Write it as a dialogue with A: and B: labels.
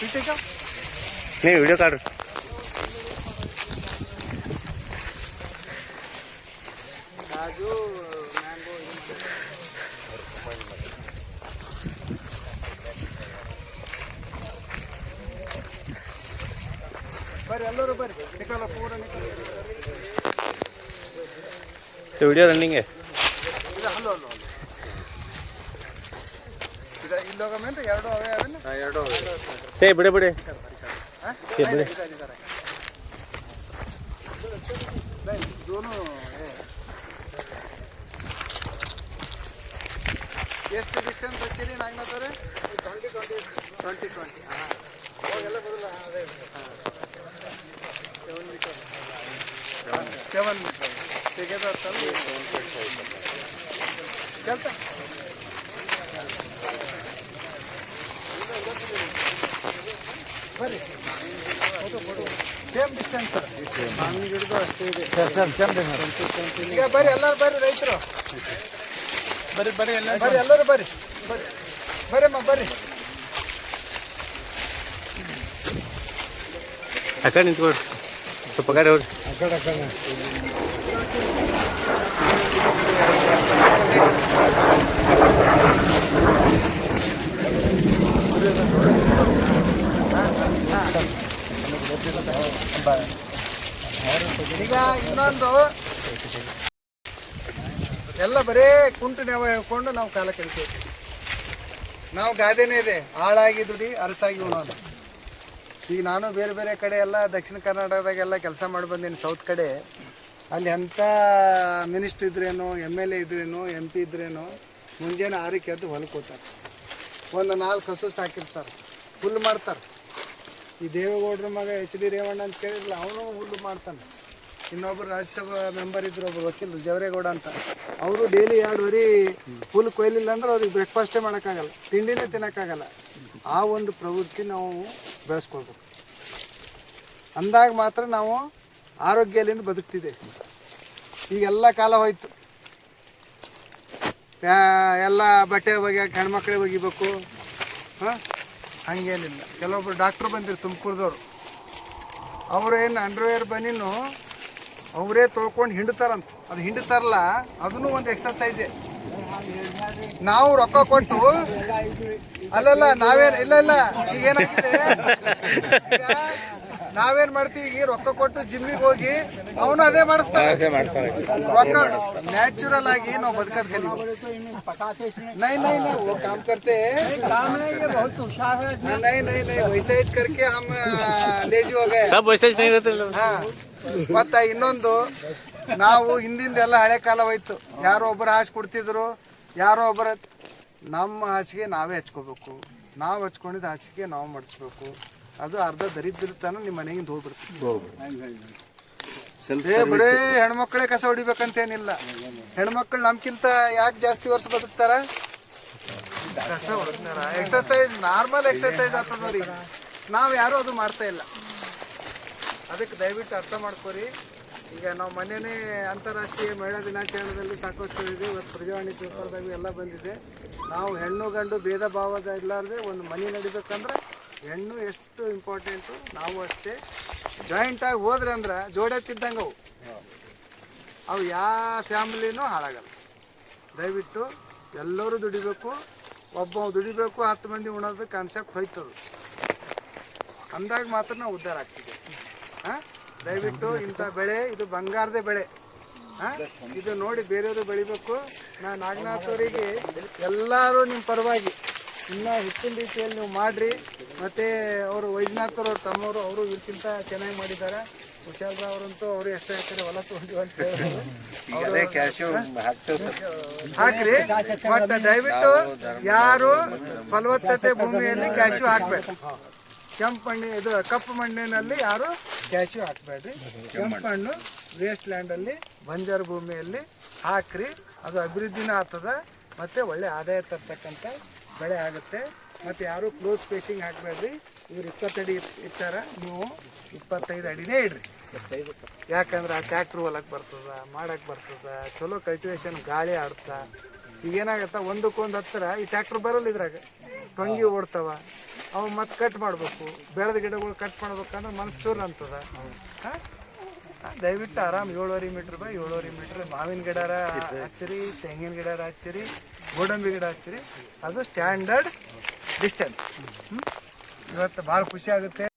A: नहीं वीडियो काट
B: काजू मैंगो बरी ಎಲ್ಲರೂ ಬರಿ ನಿಕಲ ಪೂರ ನಿಕಲ
A: तो वीडियो रनिंग है
B: ಇದು ಹಲೋ ಹಲೋ ಇದು ಇಲ್ಲೋಗಮೆಂಟ್ ಎರಡು ಅವೇ ಅವೇನ ಎರಡು
A: ते बड़े बड़े
B: ये बड़े दोनों ಎಷ್ಟು ಡಿಸ್ಟೆನ್ಸ್ ಹಚ್ಚಿರಿ ನಾಗನಾಥವ್ರೆ 20 ಹಾಂ ಅವಾಗೆಲ್ಲ ಬರಲ್ಲ ಅದೇ 7 ಮೀಟರ್ ತೆಗೆದ ಕೆಲಸ ಬರ್ರಿ ಸೇಮ್ ಡಿಸ್ಟೆನ್ಸ್ ಹಂಗೆ ಹಿಡಿದು ಅಷ್ಟೇ ಇದೆ ಈಗ ಬರ್ರಿ ಎಲ್ಲರೂ ಬರ್ರಿ ರೈತರು ಬರ್ರಿ ಬರ್ರಿ ಎಲ್ಲ ಬರ್ರಿ ಎಲ್ಲರೂ ಬರ್ರಿ ಬರ್ರಿ ಬರ್ರಿಮ್ಮ ಬರ್ರಿ
A: ಆ ಕಡೆ ನಿಂತ್ಕೊಡ್ರಿ ಸ್ವಲ್ಪ ಕಡೆ ಹೋಗ್ರಿ
B: ಆ ಕಡೆ ಆ ಕಡೆ ಈಗ ಇನ್ನೊಂದು ಎಲ್ಲ ಬರೇ ಕುಂಟು ನೆವ ಹೇಳ್ಕೊಂಡು ನಾವು ಕಾಲ ಕಳಿತೀವಿ. ನಾವು ಗಾದೆನೇ ಇದೆ, ಆಳಾಗಿ ದುಡಿ ಅರಸಾಗಿ ಉಣೋದು. ಈಗ ನಾನು ಬೇರೆ ಬೇರೆ ಕಡೆ ಎಲ್ಲ ದಕ್ಷಿಣ ಕರ್ನಾಟಕದಾಗೆಲ್ಲ ಕೆಲಸ ಮಾಡಿ ಬಂದೀನಿ. ಸೌತ್ ಕಡೆ ಅಲ್ಲಿ ಎಂಥ ಮಿನಿಸ್ಟ್ರ್ ಇದ್ರೇನು, MLA ಇದ್ರೇನು, MP ಇದ್ರೇನು ಮುಂಜಾನೆ 6ಕ್ಕೆ ಎದ್ದು ಹೊಲಕ್ಕೆ ಹೋಗ್ತಾರೆ. ಒಂದು 4 ಹಸು ಸಾಕಿರ್ತಾರೆ, ಹುಲ್ಲು ಮಾಡ್ತಾರೆ. ಈ ದೇವೇಗೌಡರ ಮಗ HD ರೇವಣ್ಣ ಅಂತ ಕೇಳಿರಲ್ಲ, ಅವನು ಹುಲ್ಲು ಮಾಡ್ತಾನೆ. ಇನ್ನೊಬ್ಬರು ರಾಜ್ಯಸಭಾ ಮೆಂಬರ್ ಇದ್ರು, ಒಬ್ಬರು ವಕೀಲರು ಜವರೇಗೌಡ ಅಂತ, ಅವರು ಡೈಲಿ 2 ವರಿ ಹುಲ್ಲು ಕೊಯ್ಲಿಲ್ಲ ಅಂದ್ರೆ ಅವ್ರಿಗೆ ಬ್ರೇಕ್ಫಾಸ್ಟೇ ಮಾಡೋಕ್ಕಾಗಲ್ಲ, ತಿಂಡಿನೇ ತಿನ್ನೋಕ್ಕಾಗಲ್ಲ. ಆ ಒಂದು ಪ್ರವೃತ್ತಿ ನಾವು ಬೆಳೆಸ್ಕೊಳ್ಬೇಕು. ಅಂದಾಗ ಮಾತ್ರ ನಾವು ಆರೋಗ್ಯದಿಂದ ಬದುಕ್ತಿದ್ದೇವೆ. ಈಗೆಲ್ಲ ಕಾಲ ಹೋಯ್ತು, ಎಲ್ಲ ಬಟ್ಟೆ ಒಗ್ಯಾಕೆ ಹೆಣ್ಮಕ್ಳಿಗೆ ಒಗಿಬೇಕು. ಹಾಂ, ಹಂಗೇನಿಲ್ಲ. ಕೆಲವೊಬ್ರು ಡಾಕ್ಟ್ರು ಬಂದಿರು ತುಮಕೂರದವ್ರು, ಅವರು ಏನು ಅಂಡರ್ವೇರ್ ಬನೀನು ಅವರೇ ತೊಳ್ಕೊಂಡು ಹಿಂಡ್ತಾರಂತ. ಅದು ಹಿಂಡ್ತಾರಲ್ಲ, ಅದನ್ನು ಒಂದು ಎಕ್ಸರ್ಸೈಜೇ. ನಾವು ರೊಕ್ಕ ಕೊಟ್ಟು ಅಲ್ಲಲ್ಲ ನಾವೇನು ಇಲ್ಲ ಇಲ್ಲ ಈಗ ಏನಾಗ್ತಿದೆ, ನಾವೇನ್ ಮಾಡ್ತೀವಿ, ಈಗ ರೊಕ್ಕ ಕೊಟ್ಟು ಜಿಮ್ಮಿಗೆ ಹೋಗಿ ಅವನು ಅದೇ ಮಾಡಿಸ್ತಾರೆ. ರೊಕ್ಕ ನ್ಯಾಚುರಲ್ ಆಗಿ ನಾವು ಬದುಕೋದ್ ಕಲಿಬೇಕು. नहीं नहीं नहीं वो काम करते हैं, नहीं नहीं नहीं वैसे ही करके हम लेजी हो गए
A: सब वैसे नहीं रहते.
B: हाँ, ಮತ್ತೆ ಇನ್ನೊಂದು, ನಾವು ಹಿಂದಿಂದೆಲ್ಲ ಹಳೆ ಕಾಲ ಹೋಯ್ತು. ಯಾರೋ ಒಬ್ಬರು ಹಾಸಿ ಕೊಡ್ತಿದ್ರು, ಯಾರೋ ಒಬ್ಬರ. ನಮ್ಮ ಹಾಸಿಗೆ ನಾವೇ ಹಚ್ಕೋಬೇಕು, ನಾವು ಹಚ್ಕೊಂಡಿದ್ದ ಹಾಸಿಗೆ ನಾವು ಮಡ್ಚ್ಬೇಕು. ಅದು ಅರ್ಧ ದರಿದ್ರತನ ನಿಮ್ಮ ಮನೆಗಿಂದ ಹೋಗ್ಬಿಡ್ತೀವಿ. ಬರೀ ಹೆಣ್ಮಕ್ಳೇ ಕಸ ಹೊಡಿಬೇಕಂತೇನಿಲ್ಲ. ಹೆಣ್ಮಕ್ಳು ನಮ್ಗಿಂತ ಯಾಕೆ ಜಾಸ್ತಿ ವರ್ಷ ಬದುಕ್ತಾರ? ಕಸ ಹೊಡೆದಾರ. ಎಕ್ಸರ್ಸೈಸ್ ನಾರ್ಮಲ್ ಎಕ್ಸರ್ಸೈಸ್ ಆಗ್ತದ್ರಿ, ನಾವು ಯಾರು ಅದು ಮಾಡ್ತಾ ಇಲ್ಲ. ಅದಕ್ಕೆ ದಯವಿಟ್ಟು ಅರ್ಥ ಮಾಡ್ಕೋರಿ. ಈಗ ನಾವು ಮೊನ್ನೆನೇ ಅಂತಾರಾಷ್ಟ್ರೀಯ ಮಹಿಳಾ ದಿನಾಚರಣೆಯಲ್ಲಿ ಸಾಕಷ್ಟು ಇದೆ. ಇವತ್ತು ಪ್ರಜಾವಾಣಿ ಪೇಪರ್ದಾಗ ಎಲ್ಲ ಬಂದಿದೆ. ನಾವು ಹೆಣ್ಣು ಗಂಡು ಭೇದ ಭಾವದ ಇಲ್ಲಾರ್ದೆ ಒಂದು ಮನೆ ನಡಿಬೇಕಂದ್ರೆ ಹೆಣ್ಣು ಎಷ್ಟು ಇಂಪಾರ್ಟೆಂಟು, ನಾವು ಅಷ್ಟೇ. ಜಾಯಿಂಟಾಗಿ ಹೋದ್ರೆ ಅಂದ್ರೆ ಜೋಡೆತ್ತಿದ್ದಂಗೆ ಅವು ಯಾವ ಫ್ಯಾಮಿಲಿನೂ ಹಾಳಾಗಲ್ಲ. ದಯವಿಟ್ಟು ಎಲ್ಲರೂ ದುಡಿಬೇಕು. ಒಬ್ಬ ದುಡಿಬೇಕು, 10 ಮಂದಿ ಉಣೋದು ಕಾನ್ಸೆಪ್ಟ್ ಹೋಯ್ತದು. ಅಂದಾಗ ಮಾತ್ರ ನಾವು ಉದ್ಧಾರ ಆಗ್ತಿದೆ. ಹಾಂ, ದಯವಿಟ್ಟು ಇಂಥ ಬೆಳೆ ಇದು ಬಂಗಾರದೇ ಬೆಳೆ. ಹಾಂ, ಇದು ನೋಡಿ ಬೇರೆಯವರು ಬೆಳಿಬೇಕು. ನಾನು ನಾಗನಾಥ್ ಅವರಿಗೆ ಎಲ್ಲರೂ ನಿಮ್ಮ ಪರವಾಗಿ ಇನ್ನೂ ಹೆಚ್ಚಿನ ರೀತಿಯಲ್ಲಿ ನೀವು ಮಾಡಿರಿ. ಮತ್ತು ಅವರು ವೈದ್ಯನಾಥ್ ಅವ್ರ ತಮ್ಮವರು, ಅವರು ಇದಕ್ಕಿಂತ ಚೆನ್ನಾಗಿ ಮಾಡಿದ್ದಾರೆ. ಕುಶಾಲರಾವ್ ಅವರಂತೂ ಅವರು ಎಷ್ಟು ಹಾಕಿದ್ರೆ ಹೊಲ ತೊಗೊಂಡಿವಿ ಅಂತ ಹಾಕ್ರಿ. ಮತ್ತು ದಯವಿಟ್ಟು ಯಾರು ಫಲವತ್ತತೆ ಭೂಮಿಯಲ್ಲಿ ಕ್ಯಾಶ್ಯೂ ಹಾಕಬೇಕು. ಕೆಂಪು ಮಣ್ಣಿ ಇದು ಕಪ್ಪು ಮಣ್ಣಿನಲ್ಲಿ ಯಾರು ಕ್ಯಾಶ್ಯೂ ಹಾಕಬೇಡ್ರಿ. ಕೆಂಪು ಮಣ್ಣು ವೇಸ್ಟ್ ಲ್ಯಾಂಡಲ್ಲಿ ಬಂಜರು ಭೂಮಿಯಲ್ಲಿ ಹಾಕ್ರಿ. ಅದು ಅಭಿವೃದ್ಧಿನೂ ಆಗ್ತದ ಮತ್ತು ಒಳ್ಳೆ ಆದಾಯ ತರ್ತಕ್ಕಂಥ ಬೆಳೆ ಆಗುತ್ತೆ. ಮತ್ತು ಯಾರು ಕ್ಲೋಸ್ ಸ್ಪೇಸಿಂಗ್ ಹಾಕಬೇಡ್ರಿ. ಇವ್ರು 20 ಅಡಿ ಇಟ್ಟಾರ, ನೀವು 25 ಅಡಿನೇ ಇಡ್ರಿ. ಯಾಕಂದ್ರೆ ಆ ಟ್ಯಾಕ್ಟ್ರ್ ಹೊಲಕ್ಕೆ ಬರ್ತದ, ಮಾಡಕ್ಕೆ ಬರ್ತದ, ಚಲೋ ಕಲ್ಟಿವೇಶನ್ ಗಾಳಿ ಆಡ್ತಾ. ಈಗೇನಾಗತ್ತ, ಒಂದಕ್ಕೊಂದು ಹತ್ತಿರ ಈ ಟ್ಯಾಕ್ಟ್ರ್ ಬರಲ್ಲ ಇದ್ರಾಗ. ಟೊಂಗಿ ಓಡ್ತಾವ ಅವು ಮತ್ತೆ ಕಟ್ ಮಾಡಬೇಕು. ಬೆಳೆದ ಗಿಡಗಳು ಕಟ್ ಮಾಡ್ಬೇಕಂದ್ರೆ ಮನಸ್ಸು ಚೂರು ಅಂತದ. ದಯವಿಟ್ಟು ಆರಾಮ್ 7.5 ಮೀಟ್ರ್ ಬೈ 7.5 ಮೀಟ್ರ್ ಮಾವಿನ ಗಿಡರ ಹಚ್ಚಿರಿ, ತೆಂಗಿನ ಗಿಡರ ಹಚ್ಚಿರಿ, ಗೋಡಂಬಿ ಗಿಡ ಹಚ್ಚಿರಿ. ಅದು ಸ್ಟ್ಯಾಂಡರ್ಡ್ ಡಿಸ್ಟೆನ್ಸ್. ಇವತ್ತು ಭಾಳ ಖುಷಿ ಆಗುತ್ತೆ.